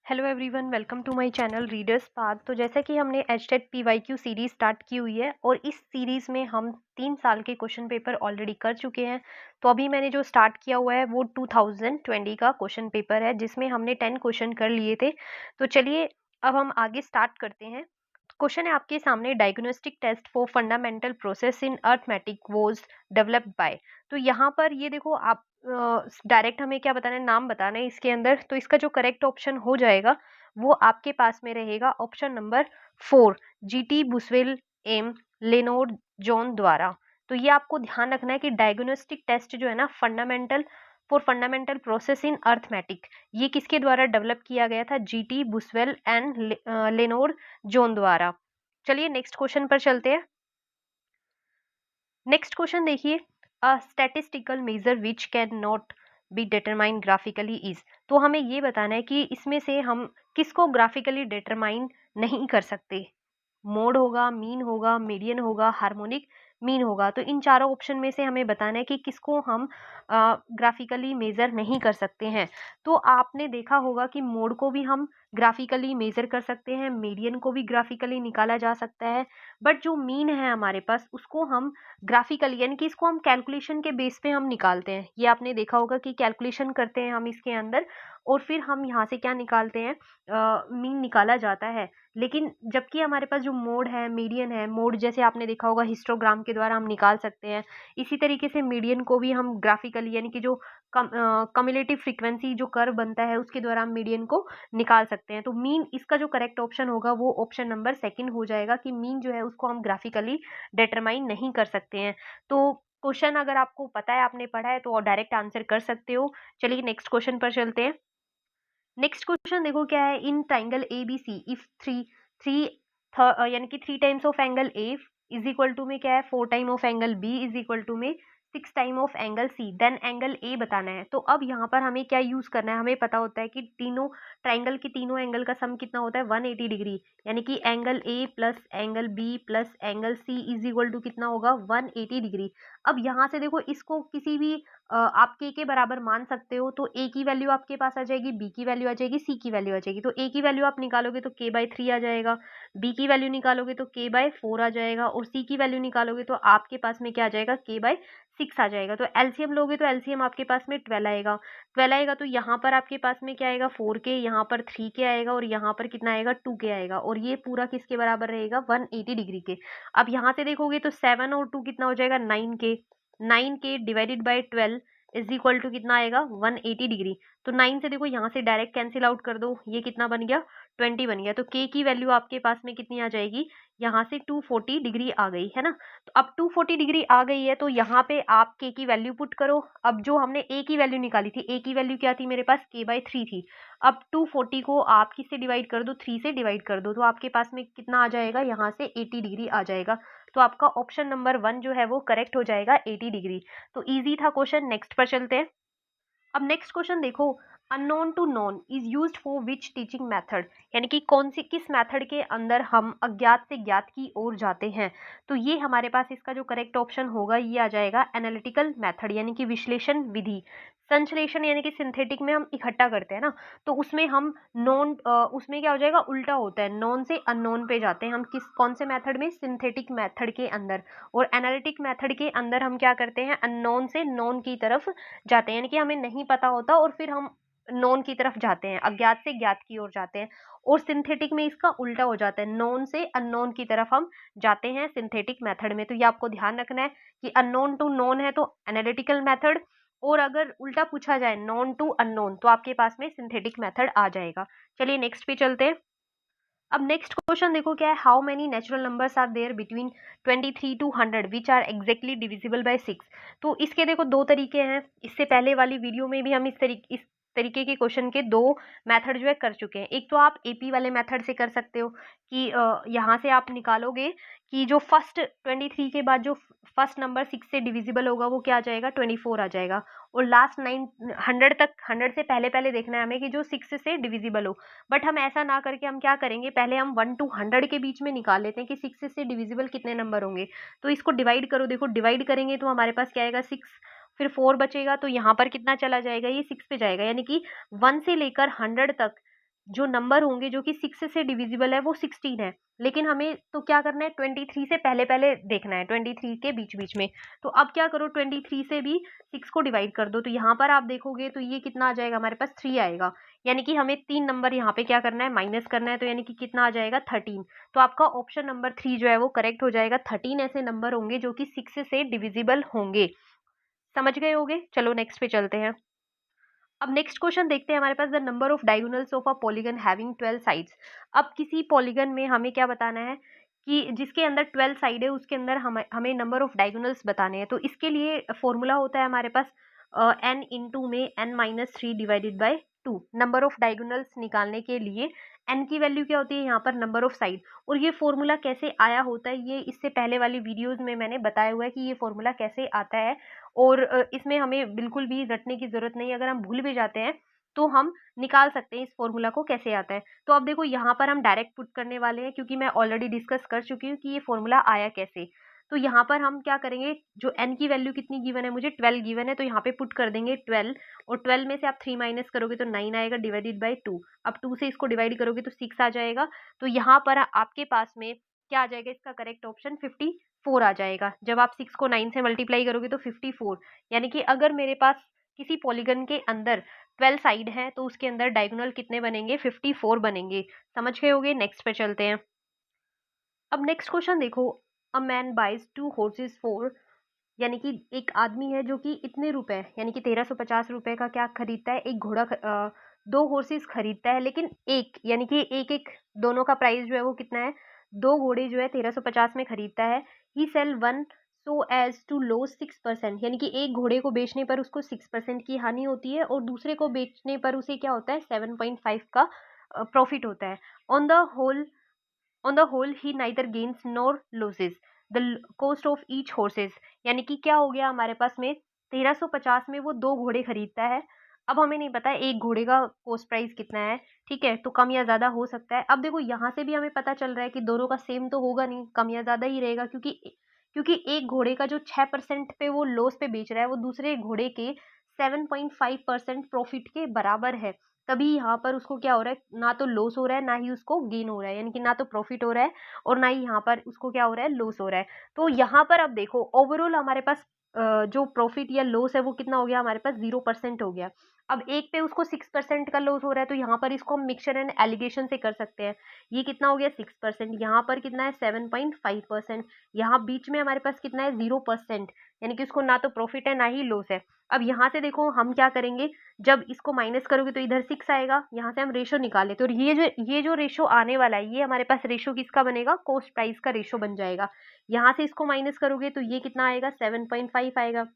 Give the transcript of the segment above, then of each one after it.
Hello everyone, welcome to my channel Readers Path. तो जैसा कि हमने एचटेट पीवाईक्यू सीरीज स्टार्ट की हुई है और इस सीरीज में हम 3 साल के क्वेश्चन पेपर ऑलरेडी कर चुके हैं। तो अभी मैंने जो स्टार्ट किया हुआ है वो 2020 का क्वेश्चन पेपर है, जिसमें हमने 10 क्वेश्चन कर लिए थे। तो चलिए अब हम आगे स्टार्ट करते हैं। क्वेश्चन है आपके सामने, diagnostic test for fundamental process in arithmetic was developed by. तो यहाँ पर ये देखो, आप डायरेक्ट हमें क्या बताना है, नाम बताना है इसके अंदर। तो इसका जो करेक्ट ऑप्शन हो जाएगा वो आपके पास में रहेगा option number 4, GT Buswell M Lenore John द्वारा। तो ये आपको ध्यान रखना है कि डायग्नोस्टिक टेस्ट जो है ना, फंडामेंटल प्रोसेस इन अर्थमेटिक, ये किसके द्वारा डेवलप किया गया था? जीटी बुसवेल एंड लेनोर जॉन द्वारा। चलिए नेक्स्ट क्वेश्चन पर चलते हैं। नेक्स्ट क्वेश्चन देखिए, अ statistical major which can not be determine graphically is. तो हमें ये बताना है कि इसमें से हम किसको ग्राफिकली डिटरमाइन नहीं कर सकते। मोड होगा, मीन होगा, मीडियन होगा, हार्मोनिक मीन होगा। तो इन चारों ऑप्शन में से हमें बताना है कि किसको हम ग्राफिकली मेजर नहीं कर सकते हैं। तो आपने देखा होगा कि मोड को भी हम ग्राफिकली मेजर कर सकते हैं, मीडियन को भी ग्राफिकली निकाला जा सकता है, बट जो मीन है हमारे पास उसको हम ग्राफिकली, यानी कि इसको हम कैलकुलेशन के बेस पे हम निकालते हैं। ये आपने देखा होगा कि कैलकुलेशन करते हैं हम इसके अंदर, और फिर हम यहाँ से क्या निकालते हैं, मीन निकाला जाता है। लेकिन जबकि हमारे पास जो मोड है, मीडियन है, मोड जैसे आपने देखा होगा हिस्टोग्राम के द्वारा हम निकाल सकते हैं, इसी तरीके से मीडियन को भी हम ग्राफिकली, यानी कि जो कम्युलेटिव फ्रीक्वेंसी जो कर्व बनता है उसके द्वारा हम मीडियन को निकाल सकते हैं। तो मीन इसका जो करेक्ट ऑप्शन होगा वो ऑप्शन नंबर 2 हो जाएगा कि मीन जो है उसको हम ग्राफिकली डिटरमाइन नहीं कर सकते हैं। तो क्वेश्चन अगर आपको पता है, आपने पढ़ा है, तो डायरेक्ट आंसर कर सकते हो। चलिए नेक्स्ट क्वेश्चन पर चलते हैं। नेक्स्ट क्वेश्चन देखो क्या है, in triangle A B C if three three यानी कि 3 times of angle A is equal to में क्या है, 4 time of angle B is equal to में 6 time of angle C, then angle A बताना है। तो अब यहाँ पर हमें क्या यूज करना है, हमें पता होता है कि तीनों ट्राइंगल के तीनों एंगल का सम कितना होता है, 180 डिग्री। यानी कि angle A plus angle B plus angle C is equal to कितना होगा, 180 डिग्री। अब यहाँ से देखो, इसको किसी भी आप के बराबर मान सकते हो। तो ए की वैल्यू आपके पास आ जाएगी, बी की वैल्यू आ जाएगी, सी की वैल्यू आ जाएगी। तो ए की वैल्यू आप निकालोगे तो k/3 आ जाएगा, बी की वैल्यू निकालोगे तो k/4 आ जाएगा, और सी की वैल्यू निकालोगे तो आपके पास में क्या आ जाएगा, k/6 आ जाएगा। तो एलसीएम लोगे तो एलसीएम आपके पास में 12 आएगा। 12 आएगा तो यहाँ पर आपके पास में क्या आएगा, 4k, यहाँ पर 3k आएगा, और यहाँ पर कितना आएगा, 2k आएगा। और ये पूरा किसके बराबर रहेगा, 180 डिग्री के। अब यहाँ से देखोगे तो 7 और 2 कितना हो जाएगा, 9k। 9k divided by 12 is equal to कितना आएगा, 180 डिग्री। तो 9 से देखो यहाँ से डायरेक्ट कैंसिल आउट कर दो, ये कितना बन गया, 20 बन गया। तो k की वैल्यू आपके पास में कितनी आ जाएगी, यहाँ से 240 डिग्री आ गई है ना। तो अब 240 डिग्री आ गई है तो यहाँ पे आप k की वैल्यू पुट करो। अब जो हमने a की वैल्यू निकाली थी, a की वैल्यू क्या थी मेरे पास, k/3 थी। अब 240 को आप किससे डिवाइड कर दो, 3 से डिवाइड कर दो, तो आपके पास में कितना आ जाएगा, यहाँ से 80 डिग्री आ जाएगा। तो आपका ऑप्शन नंबर 1 जो है वो करेक्ट हो जाएगा, 80 डिग्री। तो इजी था क्वेश्चन। नेक्स्ट पर चलते हैं। अब नेक्स्ट क्वेश्चन देखो, unknown to known is used for which teaching method. यानी कि कौन सी, किस मेथड के अंदर हम अज्ञात से ज्ञात की ओर जाते हैं। तो ये हमारे पास इसका जो करेक्ट ऑप्शन होगा ये आ जाएगा एनालिटिकल मेथड, यानी कि विश्लेषण विधि। संश्लेषण यानी कि सिंथेटिक में हम इकट्ठा करते हैं ना, तो उसमें हम नॉन, उसमें क्या हो जाएगा, उल्टा होता है, नॉन से अननोन पे जाते हैं हम। कौन से मेथड में, सिंथेटिक मेथड के अंदर। और एनालिटिक मेथड के अंदर हम क्या करते हैं, अननोन से नॉन की तरफ जाते हैं, यानी कि हमें नहीं पता होता और फिर हम नॉन की तरफ जाते हैं, अज्ञात से ज्ञात की ओर जाते हैं। और सिंथेटिक में इसका उल्टा हो जाता है, नॉन से अननोन की तरफ हम जाते हैं सिंथेटिक मेथड में। तो ये आपको ध्यान रखना है कि अननोन टू नोन है तो एनालिटिकल मेथड, और अगर उल्टा पूछा जाए नॉन टू अननोन तो आपके पास में सिंथेटिक मेथड आ जाएगा। चलिए नेक्स्ट पे चलते हैं। अब नेक्स्ट क्वेश्चन देखो क्या है, how many natural numbers are there between 23 to 100 which are exactly divisible by 6। तो इसके देखो दो तरीके हैं। इससे पहले वाली वीडियो में भी हम इस तरीके के क्वेश्चन के दो मेथड जो है कर चुके हैं। एक तो आप एपी वाले मेथड से कर सकते हो कि यहाँ से आप निकालोगे कि जो फर्स्ट 23 के बाद जो फर्स्ट नंबर 6 से डिविजिबल होगा वो क्या आ जाएगा, 24 आ जाएगा। और लास्ट 100 तक, 100 से पहले पहले देखना है हमें कि जो 6 से डिविजिबल हो। बट हम ऐसा ना करके हम क्या करेंगे, पहले हम 1 to 100 के बीच में निकाल लेते हैं कि 6 से डिविजिबल कितने नंबर होंगे। तो इसको डिवाइड करो, देखो डिवाइड करेंगे तो हमारे पास क्या आएगा, 6, फिर 4 बचेगा, तो यहाँ पर कितना चला जाएगा, ये 6 पे जाएगा। यानी कि 1 से लेकर 100 तक जो नंबर होंगे जो कि 6 से डिविजिबल है वो 16 है, लेकिन हमें तो क्या करना है 23 से पहले-पहले देखना है, 23 के बीच-बीच में। तो अब क्या करो 23 से भी 6 को डिवाइड कर दो, तो यहाँ पर आप देखोगे तो ये कितना आ जाएगा हमारे पास 3 आएगा। यानी कि हमें 3 नंबर यहाँ पे क्या करना है माइनस करना है, तो यानी कि कितना आ जाएगा 13। तो आपका ऑप्शन नंबर 3 जो है वो करेक्ट हो जाएगा। 13 ऐसे नंबर होंगे जो कि 6 से डिविजिबल होंगे। समझ गए होगे? चलो नेक्स्ट पे चलते हैं। अब नेक्स्ट क्वेश्चन देखते हैं हमारे पास, the number of diagonals of a polygon having 12 sides. अब किसी पॉलीगन में हमें क्या बताना है कि जिसके अंदर 12 साइड है उसके अंदर हमें नंबर ऑफ डायगोनल्स बताने हैं। तो इसके लिए फॉर्मूला होता है हमारे पास n इंटू में n-3 divided by 2। Number of diagonals निकालने के लिए n की वैल्यू क्या होती है यहाँ पर नंबर ऑफ साइड। और ये फॉर्मूला कैसे आया होता है ये इससे पहले वाली वीडियोज में मैंने बताया हुआ है कि ये फॉर्मूला कैसे आता है। और इसमें हमें बिल्कुल भी रटने की ज़रूरत नहीं है, अगर हम भूल भी जाते हैं तो हम निकाल सकते हैं इस फॉर्मूला को कैसे आता है। तो अब देखो यहाँ पर हम डायरेक्ट पुट करने वाले हैं क्योंकि मैं ऑलरेडी डिस्कस कर चुकी हूँ कि ये फॉर्मूला आया कैसे। तो यहाँ पर हम क्या करेंगे, जो n की वैल्यू कितनी गिवन है, मुझे 12 गिवन है, तो यहाँ पे पुट कर देंगे 12। और 12 में से आप 3 माइनस करोगे तो 9 आएगा डिवाइडेड बाय 2। अब 2 से इसको डिवाइड करोगे तो 6 आ जाएगा। तो यहाँ पर आपके पास में क्या आ जाएगा, इसका करेक्ट ऑप्शन 54 आ जाएगा। जब आप 6 को 9 से मल्टीप्लाई करोगे तो 54। यानी कि अगर मेरे पास किसी पॉलीगन के अंदर 12 साइड हैं तो उसके अंदर डायगोनल कितने बनेंगे, 54 बनेंगे। समझ गए होगे? नेक्स्ट पे चलते हैं। अब नेक्स्ट क्वेश्चन देखो, a man buys 2 horses for, यानी कि एक आदमी है जो कि इतने रुपए यानी कि 1350 रुपए का क्या खरीदता है, एक घोड़ा 2 हॉर्सेस खरीदता है, लेकिन एक यानी कि एक दोनों का प्राइस जो है वो कितना है, 2 घोड़े जो है 1350 में खरीदता है। He sell one so as to loss 6%, यानी कि एक घोड़े को बेचने पर उसको 6% की हानि होती है और दूसरे को बेचने पर उसे क्या होता है 7.5 का प्रॉफिट होता है। On the whole he neither gains nor losses the cost of each horses. यानी कि क्या हो गया हमारे पास में 1350 में वो 2 घोड़े खरीदता है। अब हमें नहीं पता है एक घोड़े का कॉस्ट प्राइस कितना है, ठीक है, तो कम या ज़्यादा हो सकता है। अब देखो यहाँ से भी हमें पता चल रहा है कि दोनों का सेम तो होगा नहीं, कम या ज़्यादा ही रहेगा, क्योंकि एक घोड़े का जो 6% पे वो लॉस पे बेच रहा है वो दूसरे घोड़े के 7.5% प्रॉफिट के बराबर है। तभी यहाँ पर उसको क्या हो रहा है, ना तो लॉस हो रहा है ना ही उसको गेन हो रहा है, यानी कि ना तो प्रॉफिट हो रहा है और ना ही यहाँ पर उसको क्या हो रहा है, लॉस हो रहा है। तो यहाँ पर अब देखो ओवरऑल हमारे पास जो प्रॉफिट या लॉस है वो कितना हो गया हमारे पास 0% हो गया। अब एक पे उसको 6% का लॉस हो रहा है, तो यहाँ पर इसको हम मिक्सचर एंड एलिगेशन से कर सकते हैं। ये कितना हो गया 6%, यहाँ पर कितना है 7.5%, यहाँ बीच में हमारे पास कितना है 0%, यानी कि उसको ना तो प्रॉफिट है ना ही लॉस है। अब यहाँ से देखो हम क्या करेंगे, जब इसको माइनस करोगे तो इधर 6 आएगा, यहाँ से हम रेशो निकाल लेते हैं, और ये जो रेशो आने वाला है ये हमारे पास रेशो किसका बनेगा, कॉस्ट प्राइस का रेशो बन जाएगा। यहाँ से इसको माइनस करोगे तो ये कितना आएगा 7.5 आएगा।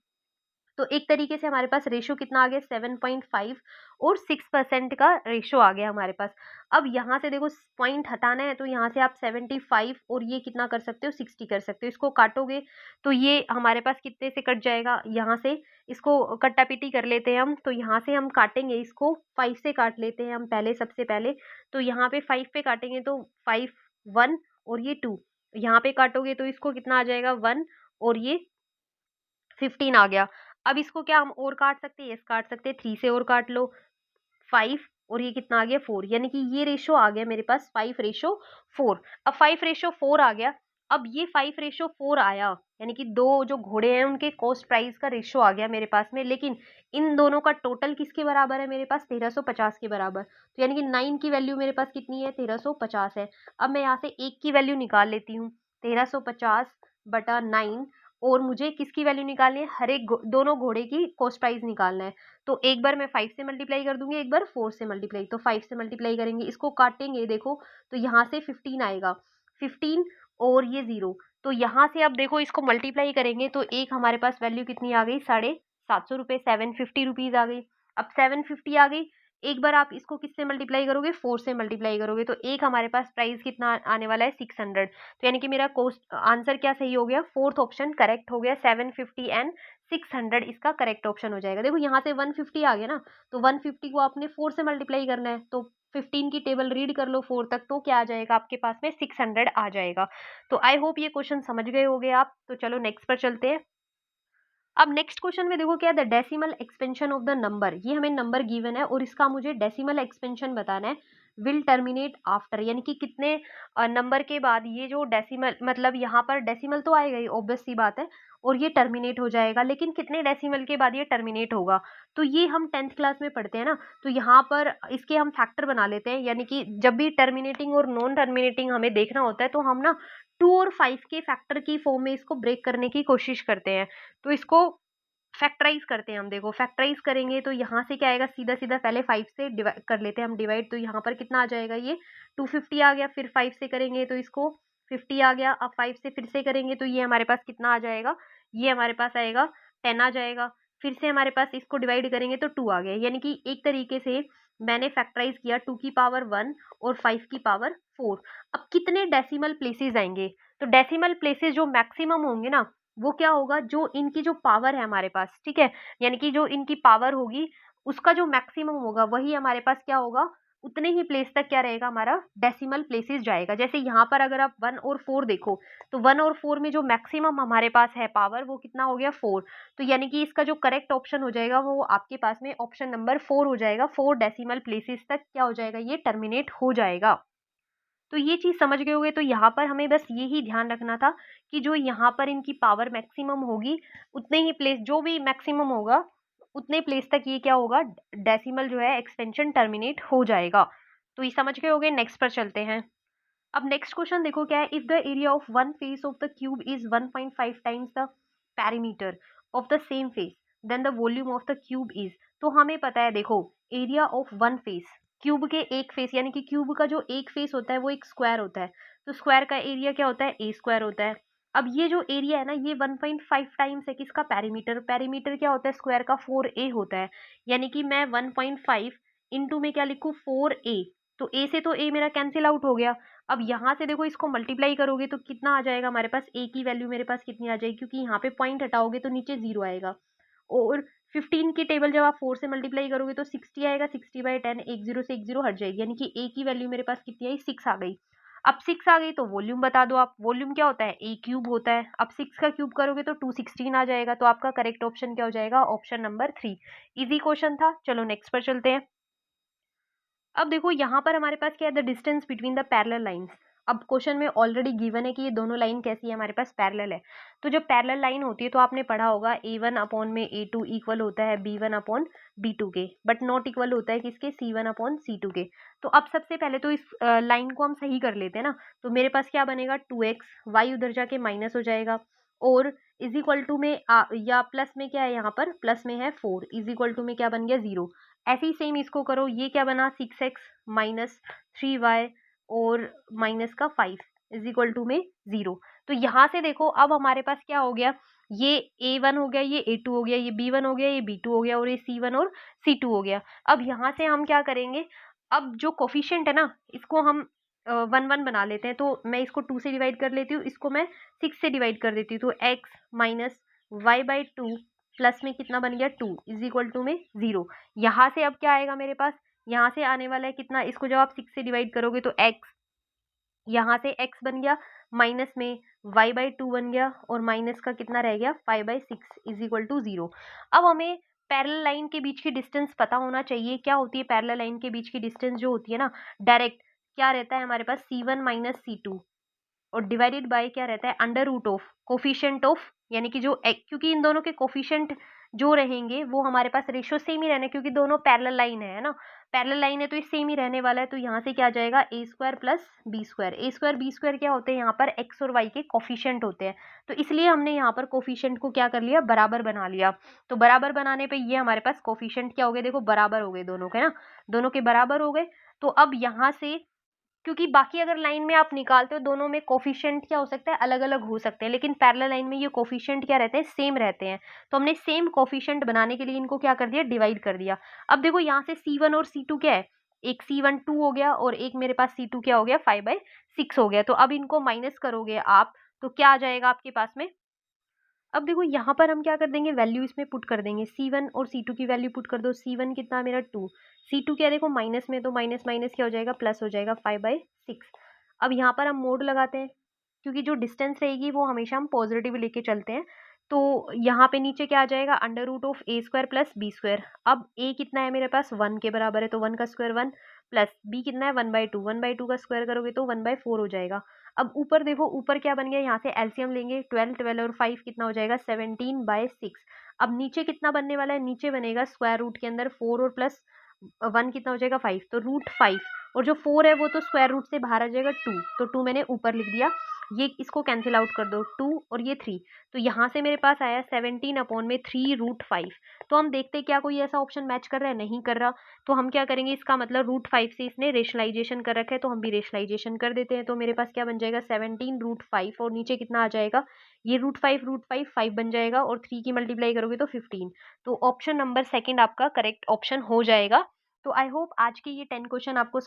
तो एक तरीके से हमारे पास रेशो कितना आ गया 7.5 और 6% का रेशो आ गया हमारे पास। अब यहाँ से देखो पॉइंट हटाना है तो यहाँ से आप 75 और ये कितना कर सकते हो 60 कर सकते हो। इसको काटोगे तो ये हमारे पास कितने से कट जाएगा, यहाँ से इसको कट्टापिटी कर लेते हैं हम। तो यहाँ से हम काटेंगे इसको 5 से काट लेते हैं हम पहले, सबसे पहले तो यहाँ पे 5 पे काटेंगे तो 5 1 और ये 2, यहाँ पे काटोगे तो इसको कितना आ जाएगा 1 और ये 15 आ गया। अब इसको क्या हम और काट सकते हैं, यस काट सकते हैं, 3 से और काट लो 5 और ये कितना आ गया 4, यानी कि ये रेशो आ गया मेरे पास 5:4। अब 5:4 आ गया। अब ये 5:4 आया यानी कि दो जो घोड़े हैं उनके कॉस्ट प्राइस का रेशो आ गया मेरे पास में, लेकिन इन दोनों का टोटल किसके बराबर है मेरे पास 1350 के बराबर। तो यानी कि 9 की वैल्यू मेरे पास कितनी है 1350 है। अब मैं यहाँ से 1 की वैल्यू निकाल लेती हूँ 1350/9, और मुझे किसकी वैल्यू निकालनी है, हर एक दोनों घोड़े की कॉस्ट प्राइस निकालना है। तो एक बार मैं 5 से मल्टीप्लाई कर दूंगी, एक बार 4 से मल्टीप्लाई, तो 5 से मल्टीप्लाई करेंगे, इसको काटेंगे देखो तो यहाँ से 15 आएगा, 15 और ये 0, तो यहाँ से अब देखो इसको मल्टीप्लाई करेंगे तो एक हमारे पास वैल्यू कितनी आ गई 750 रुपये, 750 रुपीज़ आ गई। अब 750 आ गई, एक बार आप इसको किससे मल्टीप्लाई करोगे 4 से मल्टीप्लाई करोगे तो एक हमारे पास प्राइस कितना आने वाला है 600। तो यानी कि मेरा कोस्ट आंसर क्या सही हो गया, फोर्थ ऑप्शन करेक्ट हो गया, 750 एंड 600 इसका करेक्ट ऑप्शन हो जाएगा। देखो यहाँ से 150 आ गया ना, तो 150 को आपने 4 से मल्टीप्लाई करना है, तो 15 की टेबल रीड कर लो 4 तक, तो क्या आ जाएगा आपके पास में 600 आ जाएगा। तो आई होप ये क्वेश्चन समझ गए होगे आप। तो चलो नेक्स्ट पर चलते हैं। अब नेक्स्ट क्वेश्चन में देखो क्या है, the decimal expansion of the number, ये हमें नंबर गिवन है और इसका मुझे डेसिमल एक्सपेंशन बताना है। विल टर्मिनेट आफ्टर, यानी कि कितने नंबर के बाद ये जो डेसिमल, मतलब यहाँ पर डेसिमल तो आएगा ही, ऑब्वियस सी बात है, और ये टर्मिनेट हो जाएगा, लेकिन कितने डेसिमल के बाद ये टर्मिनेट होगा। तो ये हम 10th क्लास में पढ़ते हैं ना, तो यहाँ पर इसके हम फैक्टर बना लेते हैं, यानी कि जब भी टर्मिनेटिंग और नॉन टर्मिनेटिंग हमें देखना होता है तो हम ना 2 और 5 के फैक्टर की फॉर्म में इसको ब्रेक करने की कोशिश करते हैं। तो इसको फैक्टराइज करते हैं हम, देखो फैक्टराइज करेंगे तो यहाँ से क्या आएगा, सीधा सीधा पहले 5 से कर लेते हैं हम डिवाइड, तो यहाँ पर कितना आ जाएगा, ये 250 आ गया, फिर 5 से करेंगे तो इसको 50 आ गया, अब 5 से फिर से करेंगे तो ये हमारे पास कितना आ जाएगा, ये हमारे पास आएगा 10 आ जाएगा, फिर से हमारे पास इसको डिवाइड करेंगे तो 2 आ गया, यानी कि एक तरीके से मैंने फैक्टराइज किया 2 की पावर 1 और 5 की पावर 4। अब कितने डेसिमल प्लेसेस आएंगे, तो डेसिमल प्लेसेस जो मैक्सिमम होंगे ना, वो क्या होगा, जो इनकी जो पावर है हमारे पास, ठीक है, यानी कि जो इनकी पावर होगी उसका जो मैक्सिमम होगा वही हमारे पास क्या होगा, उतने ही प्लेस तक क्या रहेगा, हमारा डेसिमल प्लेसेस जाएगा। जैसे यहाँ पर अगर आप 1 और 4 देखो, तो 1 और 4 में जो मैक्सिमम हमारे पास है पावर, वो कितना हो गया, 4। तो यानी कि इसका जो करेक्ट ऑप्शन हो जाएगा वो आपके पास में ऑप्शन नंबर 4 हो जाएगा। 4 डेसिमल प्लेसेस तक क्या हो जाएगा, ये टर्मिनेट हो जाएगा। तो ये चीज़ समझ गए होंगे। तो यहाँ पर हमें बस यही ध्यान रखना था कि जो यहाँ पर इनकी पावर मैक्सिमम होगी, उतने ही प्लेस जो भी मैक्सिमम होगा, उतने प्लेस तक ये क्या होगा, डेसिमल जो है एक्सपेंशन टर्मिनेट हो जाएगा। तो ये समझ गए होंगे। नेक्स्ट पर चलते हैं। अब नेक्स्ट क्वेश्चन देखो क्या है, if the area of one face of the cube is 1.5 times the perimeter of the same face, then the volume of the cube is. तो हमें पता है, देखो area of one face, cube के एक फेस, यानी कि क्यूब का जो एक फेस होता है वो एक स्क्वायर होता है, तो स्क्वायर का एरिया क्या होता है, ए स्क्वायर होता है। अब ये जो एरिया है ना, ये 1.5 टाइम्स है किसका, पैरीमीटर। पैरीमीटर क्या होता है, स्क्वायर का 4a होता है, यानी कि मैं 1.5 इंटू में क्या लिखूँ, 4a। तो a से तो a मेरा कैंसिल आउट हो गया। अब यहाँ से देखो इसको मल्टीप्लाई करोगे तो कितना आ जाएगा हमारे पास, a की वैल्यू मेरे पास कितनी आ जाएगी, क्योंकि यहाँ पे पॉइंट हटाओगे तो नीचे 0 आएगा। और 15 की टेबल जब आप 4 से मल्टीप्लाई करोगे तो 60 आएगा, 60/10, एक जीरो से एक जीरो हट जाएगी, यानी कि a की वैल्यू मेरे पास कितनी आई, 6 आ गई। अब 6 आ गई तो वॉल्यूम बता दो आप, वॉल्यूम क्या होता है, a क्यूब होता है। अब 6 का क्यूब करोगे तो 216 आ जाएगा, तो आपका करेक्ट ऑप्शन क्या हो जाएगा, ऑप्शन नंबर 3। इजी क्वेश्चन था। चलो नेक्स्ट पर चलते हैं। अब देखो यहाँ पर हमारे पास क्या है, the distance between the parallel lines. अब क्वेश्चन में ऑलरेडी गिवन है कि ये दोनों लाइन कैसी है, हमारे पास पैरेलल है। तो जब पैरेलल लाइन होती है तो आपने पढ़ा होगा a1 अपॉन में a2 इक्वल होता है b1 अपॉन b2 के, बट नॉट इक्वल होता है किसके, c1 अपॉन c2 के। तो अब सबसे पहले तो इस लाइन को हम सही कर लेते हैं ना। तो मेरे पास क्या बनेगा, 2x, y उधर जाके माइनस हो जाएगा, और इज इक्वल टू में या प्लस में क्या है, यहाँ पर प्लस में है 4, इज इक्वल टू में क्या बन गया, 0। ऐसे ही सेम इसको करो, ये क्या बना, 6x माइनस 3y और माइनस का 5 इज इक्वल टू में 0। तो यहाँ से देखो अब हमारे पास क्या हो गया, ये a1 हो गया, ये a2 हो गया, ये b1 हो गया, ये b2 हो गया, और ये c1 और c2 हो गया। अब यहाँ से हम क्या करेंगे, अब जो कोफिशिएंट है ना, इसको हम 1 बना लेते हैं। तो मैं इसको 2 से डिवाइड कर लेती हूँ, इसको मैं 6 से डिवाइड कर देती हूँ। तो x माइनस y/2 प्लस में कितना बन गया, 2 इज इक्वल टू में 0। यहाँ से अब क्या आएगा मेरे पास, यहाँ से आने वाला है कितना, इसको जब आप 6 से डिवाइड करोगे तो x, यहाँ से x बन गया, माइनस में y/2 बन गया, और माइनस का कितना रह गया, 5/6 इज इक्वल टू 0। अब हमें पैरेलल लाइन के बीच की डिस्टेंस पता होना चाहिए। क्या होती है पैरेलल लाइन के बीच की डिस्टेंस, जो होती है ना, डायरेक्ट क्या रहता है हमारे पास, c1 माइनस c2, और डिवाइडेड बाय क्या रहता है, under root of coefficient of, यानी कि जो क्योंकि इन दोनों के कोफिशिएंट जो रहेंगे वो हमारे पास रेशियो सेम ही रहने, क्योंकि दोनों पैरेलल लाइन है ना, पैरेलल लाइन है तो ये सेम ही रहने वाला है। तो यहाँ से क्या आ जाएगा, a square plus B square. A square B square क्या होते हैं, यहाँ पर x और y के कोफिशिएंट होते हैं, तो इसलिए हमने यहाँ पर कोफिशिएंट को क्या कर लिया, बराबर बना लिया। तो बराबर बनाने पे ये हमारे पास कोफिशिएंट क्या हो गए, देखो बराबर हो गए दोनों के ना, दोनों के बराबर हो गए। तो अब यहाँ से, क्योंकि बाकी अगर लाइन में आप निकालते हो दोनों में कोफिशिएंट क्या हो सकता है, अलग अलग हो सकते हैं, लेकिन पैरेलल लाइन में ये कोफिशिएंट क्या रहते हैं, सेम रहते हैं। तो हमने सेम कोफिशिएंट बनाने के लिए इनको क्या कर दिया, डिवाइड कर दिया। अब देखो यहाँ से c1 और c2 क्या है, एक c1 2 हो गया, और एक मेरे पास c2 क्या हो गया, 5/6 हो गया। तो अब इनको माइनस करोगे आप तो क्या आ जाएगा आपके पास में। अब देखो यहाँ पर हम क्या कर देंगे, वैल्यू इसमें पुट कर देंगे, c1 और c2 की वैल्यू पुट कर दो। c1 कितना मेरा 2, c2 क्या, देखो माइनस में, तो माइनस माइनस क्या हो जाएगा, प्लस हो जाएगा, 5/6। अब यहाँ पर हम मोड लगाते हैं, क्योंकि जो डिस्टेंस रहेगी वो हमेशा हम पॉजिटिव लेके चलते हैं। तो यहाँ पे नीचे क्या आ जाएगा, under root of a square plus B square. अब a कितना है मेरे पास, 1 के बराबर है, तो 1 का स्क्वायर 1 प्लस b कितना है 1/2, 1/2 का स्क्वायर करोगे तो 1/4 हो जाएगा। अब ऊपर देखो, ऊपर क्या बन गया, यहाँ से एलसीएम लेंगे, 12 12 और 5 कितना हो जाएगा 17/6। अब नीचे कितना बनने वाला है, नीचे बनेगा स्क्वायर रूट के अंदर 4 और प्लस 1 कितना हो जाएगा 5, तो √5, और जो 4 है वो तो स्क्वायर रूट से बाहर आ जाएगा 2, तो 2 मैंने ऊपर लिख दिया। ये इसको कैंसिल आउट कर दो, 2 और ये 3, तो यहाँ से मेरे पास आया 17/3 √5। तो हम देखते क्या कोई ऐसा ऑप्शन मैच कर रहा है, नहीं कर रहा। तो हम क्या करेंगे, इसका मतलब √5 से इसने रेशनलाइजेशन कर रखा है, तो हम भी रेशनलाइजेशन कर देते हैं। तो मेरे पास क्या बन जाएगा 17 √5, और नीचे कितना आ जाएगा, ये √5 5 बन जाएगा, और 3 की मल्टीप्लाई करोगे तो 15। तो ऑप्शन नंबर सेकंड आपका करेक्ट ऑप्शन हो जाएगा। तो आई होप आज के ये 10 क्वेश्चन आपको